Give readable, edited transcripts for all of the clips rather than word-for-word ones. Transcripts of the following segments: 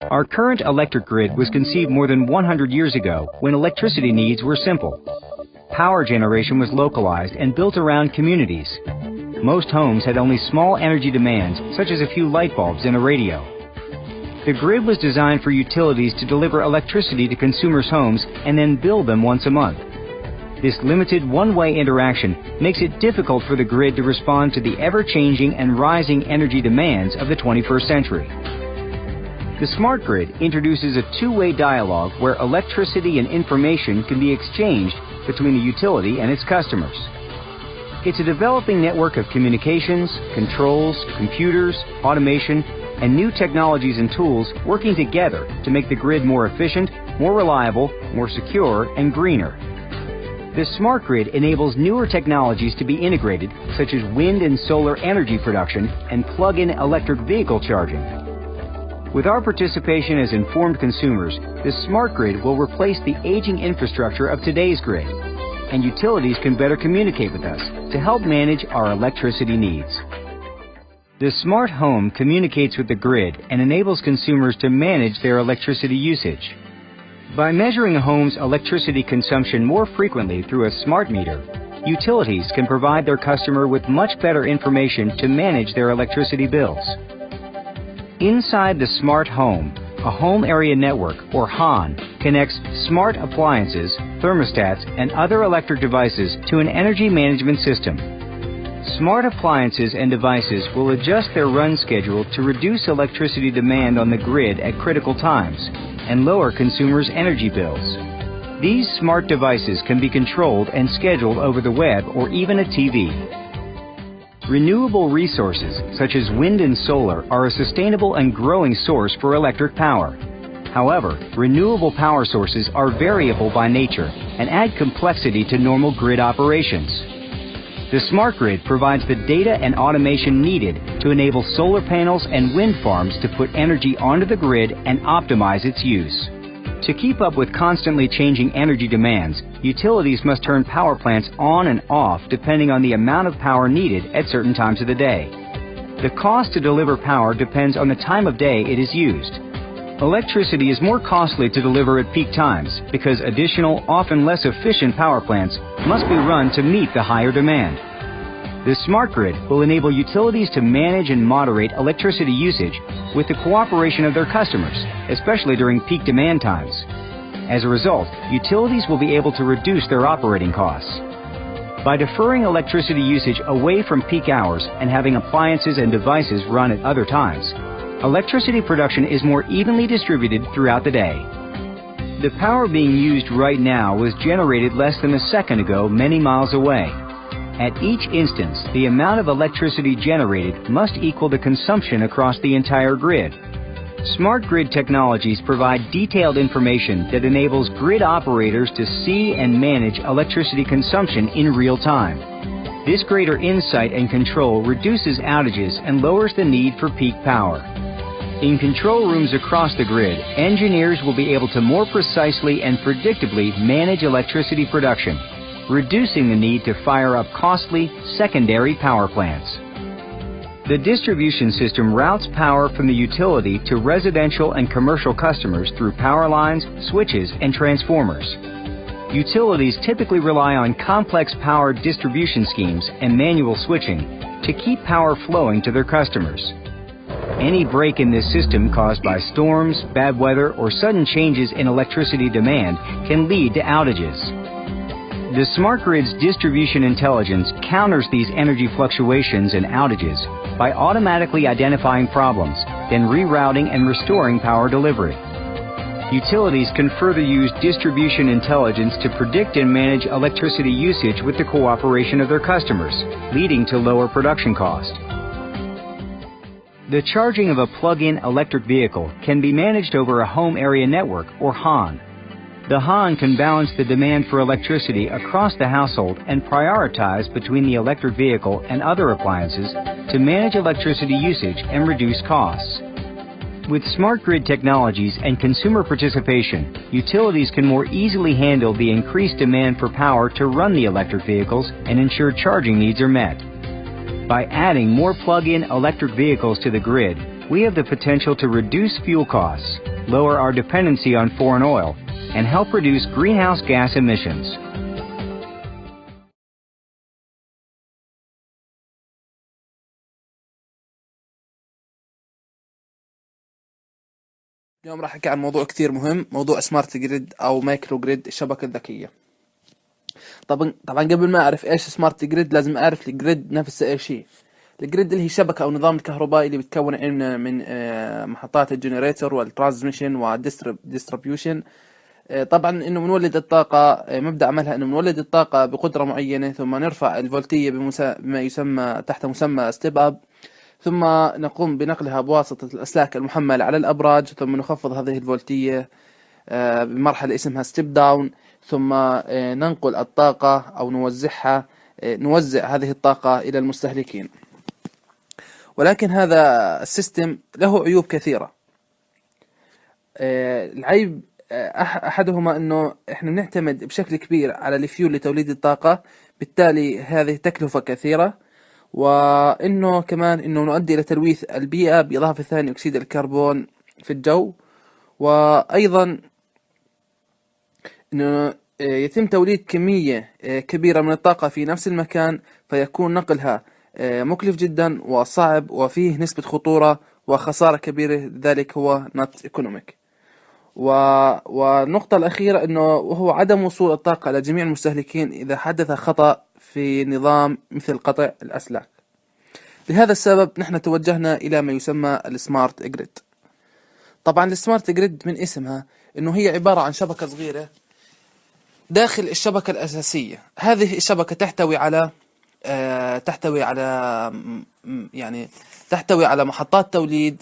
Our current electric grid was conceived more than 100 years ago when electricity needs were simple. Power generation was localized and built around communities. Most homes had only small energy demands, such as a few light bulbs and a radio. The grid was designed for utilities to deliver electricity to consumers' homes and then bill them once a month. This limited one-way interaction makes it difficult for the grid to respond to the ever-changing and rising energy demands of the 21st century. The smart grid introduces a two-way dialogue where electricity and information can be exchanged between the utility and its customers. It's a developing network of communications, controls, computers, automation, and new technologies and tools working together to make the grid more efficient, more reliable, more secure, and greener. The smart grid enables newer technologies to be integrated, such as wind and solar energy production and plug-in electric vehicle charging. With our participation as informed consumers, the smart grid will replace the aging infrastructure of today's grid, and utilities can better communicate with us to help manage our electricity needs. The smart home communicates with the grid and enables consumers to manage their electricity usage. By measuring a home's electricity consumption more frequently through a smart meter, utilities can provide their customer with much better information to manage their electricity bills. Inside the smart home, a home area network, or HAN, connects smart appliances, thermostats, and other electric devices to an energy management system. Smart appliances and devices will adjust their run schedule to reduce electricity demand on the grid at critical times and lower consumers' energy bills. These smart devices can be controlled and scheduled over the web or even a TV. Renewable resources, such as wind and solar, are a sustainable and growing source for electric power. However, renewable power sources are variable by nature and add complexity to normal grid operations. The smart grid provides the data and automation needed to enable solar panels and wind farms to put energy onto the grid and optimize its use. To keep up with constantly changing energy demands, utilities must turn power plants on and off depending on the amount of power needed at certain times of the day. The cost to deliver power depends on the time of day it is used. Electricity is more costly to deliver at peak times because additional, often less efficient power plants must be run to meet the higher demand. The smart grid will enable utilities to manage and moderate electricity usage with the cooperation of their customers, especially during peak demand times. As a result, utilities will be able to reduce their operating costs. By deferring electricity usage away from peak hours and having appliances and devices run at other times, electricity production is more evenly distributed throughout the day. The power being used right now was generated less than a second ago many miles away. At each instance, the amount of electricity generated must equal the consumption across the entire grid. Smart grid technologies provide detailed information that enables grid operators to see and manage electricity consumption in real time. This greater insight and control reduces outages and lowers the need for peak power. In control rooms across the grid, engineers will be able to more precisely and predictably manage electricity production, reducing the need to fire up costly secondary power plants. The distribution system routes power from the utility to residential and commercial customers through power lines, switches, and transformers. Utilities typically rely on complex power distribution schemes and manual switching to keep power flowing to their customers. Any break in this system caused by storms, bad weather, or sudden changes in electricity demand can lead to outages. The smart grid's distribution intelligence counters these energy fluctuations and outages by automatically identifying problems, then rerouting and restoring power delivery. Utilities can further use distribution intelligence to predict and manage electricity usage with the cooperation of their customers, leading to lower production cost. The charging of a plug-in electric vehicle can be managed over a home area network, or HAN. The HAN can balance the demand for electricity across the household and prioritize between the electric vehicle and other appliances to manage electricity usage and reduce costs. With smart grid technologies and consumer participation, utilities can more easily handle the increased demand for power to run the electric vehicles and ensure charging needs are met. By adding more plug-in electric vehicles to the grid, we have the potential to reduce fuel costs, lower our dependency on foreign oil, and help reduce greenhouse gas emissions. اليوم راح أحكي عن موضوع كثير مهم، موضوع سمارت جريد أو مايكرو جريد، الشبكة الذكية. طبعا قبل ما أعرف إيش سمارت جريد لازم أعرف الجريد نفسه إيش هي. الجريد اللي هي شبكة أو نظام الكهربائي اللي بتكون من محطات الجنريتور والترانسميشن والديستريبيوشن. طبعا إنه بنولد الطاقة، مبدأ عملها إنه بنولد الطاقة بقدرة معينة، ثم نرفع الفولتية بما يسمى تحت مسمى ستيب أب، ثم نقوم بنقلها بواسطة الأسلاك المحملة على الأبراج، ثم نخفض هذه الفولتية بمرحلة اسمها ستيب داون، ثم ننقل الطاقة أو نوزع هذه الطاقة إلى المستهلكين. ولكن هذا السيستم له عيوب كثيرة. العيب أحدهما أنه إحنا نعتمد بشكل كبير على الفيول لتوليد الطاقة، بالتالي هذه تكلفة كثيرة، وإنه كمان إنه نؤدي إلى تلويث البيئة بإضافة ثاني أكسيد الكربون في الجو، وأيضا إنه يتم توليد كمية كبيرة من الطاقة في نفس المكان، فيكون نقلها مكلف جدا وصعب، وفيه نسبة خطورة وخسارة كبيرة، ذلك هو not economic. والنقطة الأخيرة إنه وهو عدم وصول الطاقة لجميع المستهلكين إذا حدث خطأ في نظام مثل قطع الأسلاك. لهذا السبب نحن توجهنا إلى ما يسمى السمارت جريد. طبعا السمارت جريد من اسمها إنه هي عبارة عن شبكة صغيرة داخل الشبكة الأساسية. هذه الشبكة تحتوي على محطات توليد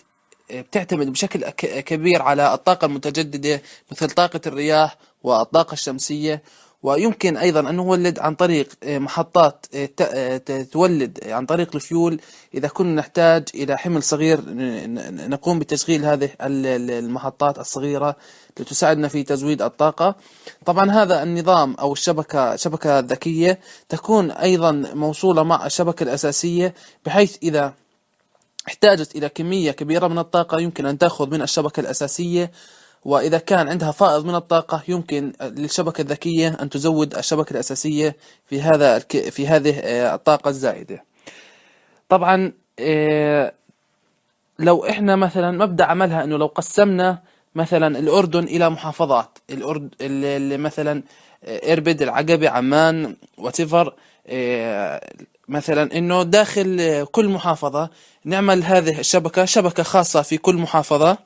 بتعتمد بشكل كبير على الطاقة المتجددة مثل طاقة الرياح والطاقة الشمسية، ويمكن أيضا أن نولد عن طريق محطات تولد عن طريق الفيول. إذا كنا نحتاج إلى حمل صغير نقوم بتشغيل هذه المحطات الصغيرة لتساعدنا في تزويد الطاقة. طبعا هذا النظام أو شبكة ذكية تكون أيضا موصولة مع الشبكة الأساسية، بحيث إذا احتاجت إلى كمية كبيرة من الطاقة يمكن أن تأخذ من الشبكة الأساسية، وإذا كان عندها فائض من الطاقة يمكن للشبكة الذكية أن تزود الشبكة الأساسية في هذه الطاقة الزائدة. طبعا لو إحنا مثلا مبدأ عملها إنه لو قسمنا مثلا الأردن إلى محافظات، اللي مثلا إربد، العقبة، عمان، واتيفر، مثلا إنه داخل كل محافظة نعمل هذه الشبكة شبكة خاصة في كل محافظة،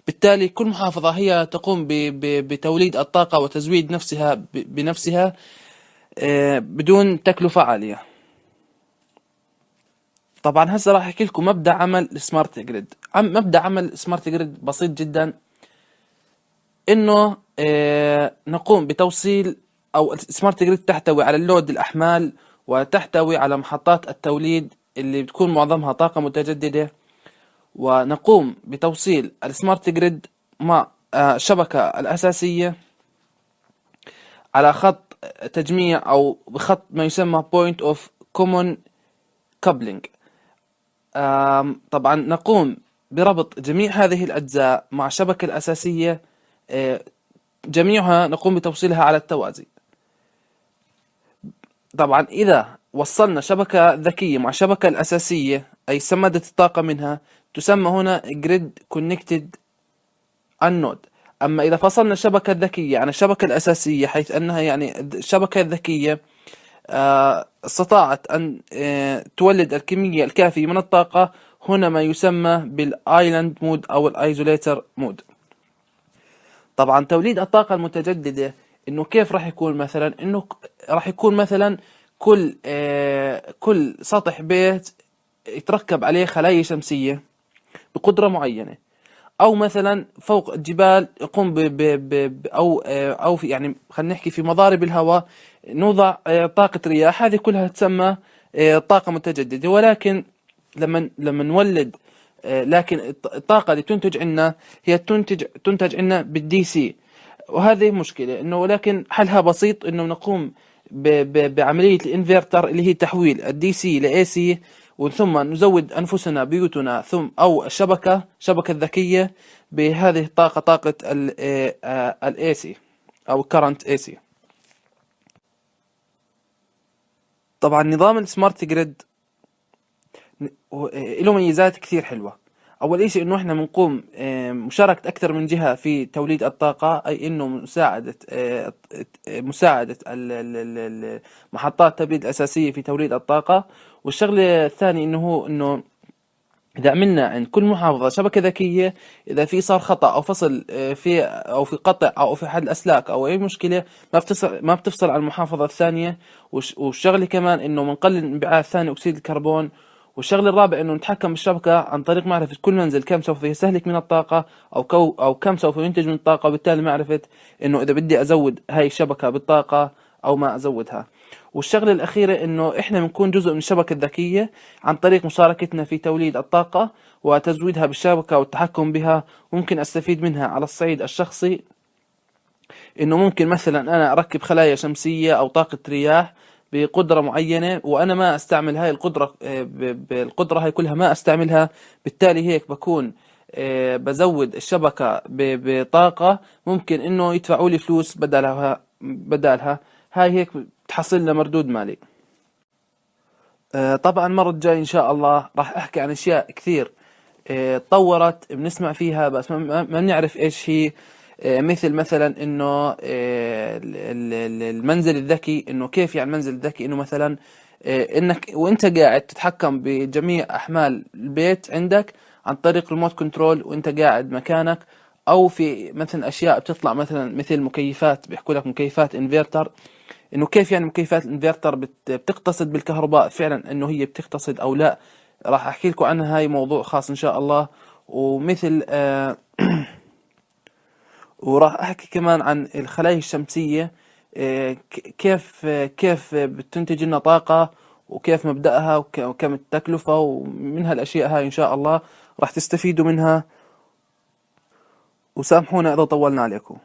بالتالي كل محافظة هي تقوم بتوليد الطاقة وتزويد نفسها بنفسها بدون تكلفة عالية. طبعا هسه راح احكي لكم مبدأ عمل السمارت جريد. مبدأ عمل السمارت جريد بسيط جدا، انه نقوم بتوصيل، او السمارت جريد تحتوي على اللود الأحمال، وتحتوي على محطات التوليد اللي بتكون معظمها طاقة متجددة، ونقوم بتوصيل السمارت جريد مع الشبكة الأساسية على خط تجميع أو بخط ما يسمى point of common coupling. طبعا نقوم بربط جميع هذه الأجزاء مع الشبكة الأساسية، جميعها نقوم بتوصيلها على التوازي. طبعا إذا وصلنا شبكة ذكية مع الشبكة الأساسية، أي سمدت الطاقة منها، تسمى هنا Grid Connected Unknown. أما إذا فصلنا الشبكة الذكية عن الشبكة الأساسية، حيث أنها يعني الشبكة الذكية استطاعت أن تولد الكمية الكافية من الطاقة، هنا ما يسمى بالآيلاند مود أو الآيزوليتر مود. طبعا توليد الطاقة المتجددة إنه كيف راح يكون مثلا، إنه راح يكون مثلا كل سطح بيت يتركب عليه خلايا شمسية بقدرة معينة، أو مثلا فوق الجبال يقوم أو في يعني خلينا نحكي في مضارب الهواء نوضع طاقة رياح. هذه كلها تسمى طاقة متجددة. ولكن لما نولد، لكن الطاقة اللي تنتج عنا هي تنتج عنا بالدي سي، وهذه مشكلة. إنه ولكن حلها بسيط، إنه نقوم بعملية الانفرتر اللي هي تحويل الدي سي لاي سي، ثم نزود أنفسنا بيوتنا أو الشبكة الذكية بهذه الطاقة، طاقة ال AC أو current AC. طبعا نظام السمارت جريد له ميزات كثير حلوة. أول إشي إنه إحنا بنقوم مشاركة أكثر من جهة في توليد الطاقة، أي إنه مساعدة محطات التبريد الأساسية في توليد الطاقة. والشغلة الثانية إنه إذا عملنا عند كل محافظة شبكة ذكية، إذا صار خطأ أو فصل في قطع أو في حد الأسلاك أو أي مشكلة، ما بتفصل عن المحافظة الثانية. والشغلة كمان إنه بنقلل انبعاث ثاني أكسيد الكربون. والشغلة الرابعة إنه نتحكم بالشبكة عن طريق معرفة كل منزل كم سوف يستهلك من الطاقة أو كم سوف ينتج من الطاقة، وبالتالي معرفة إنه إذا بدي أزود هاي الشبكة بالطاقة أو ما أزودها. والشغلة الأخيرة إنه إحنا بنكون جزء من الشبكة الذكية عن طريق مشاركتنا في توليد الطاقة وتزويدها بالشبكة والتحكم بها. ممكن أستفيد منها على الصعيد الشخصي، إنه ممكن مثلا أنا أركب خلايا شمسية أو طاقة رياح بقدرة معينة، وأنا ما أستعمل هاي القدرة، بالقدرة هاي كلها ما أستعملها. بالتالي هيك بكون بزود الشبكة بطاقة ممكن إنه يدفعوا لي فلوس بدالها. هاي هيك تحصل لنا مردود مالي. طبعا المرة الجاي إن شاء الله راح أحكي عن أشياء كثير تطورت بنسمع فيها بس ما بنعرف إيش هي. مثلا إنه المنزل الذكي، إنه كيف يعني المنزل الذكي؟ إنه مثلا إنك وإنت قاعد تتحكم بجميع أحمال البيت عندك عن طريق ريموت كنترول وإنت قاعد مكانك، أو في مثلا أشياء بتطلع مثلا مثل مكيفات، بيحكوا لك مكيفات انفرتر. إنه كيف يعني مكيفات الانفرتر بتقتصد بالكهرباء فعلا، إنه هي بتقتصد أو لا؟ راح أحكي لكم عنها، هاي موضوع خاص إن شاء الله. ومثل وراح أحكي كمان عن الخلايا الشمسية، كيف بتنتج لنا طاقة، وكيف مبدأها وكم التكلفة، ومن هالأشياء هاي إن شاء الله راح تستفيدوا منها. وسامحونا إذا طولنا عليكم.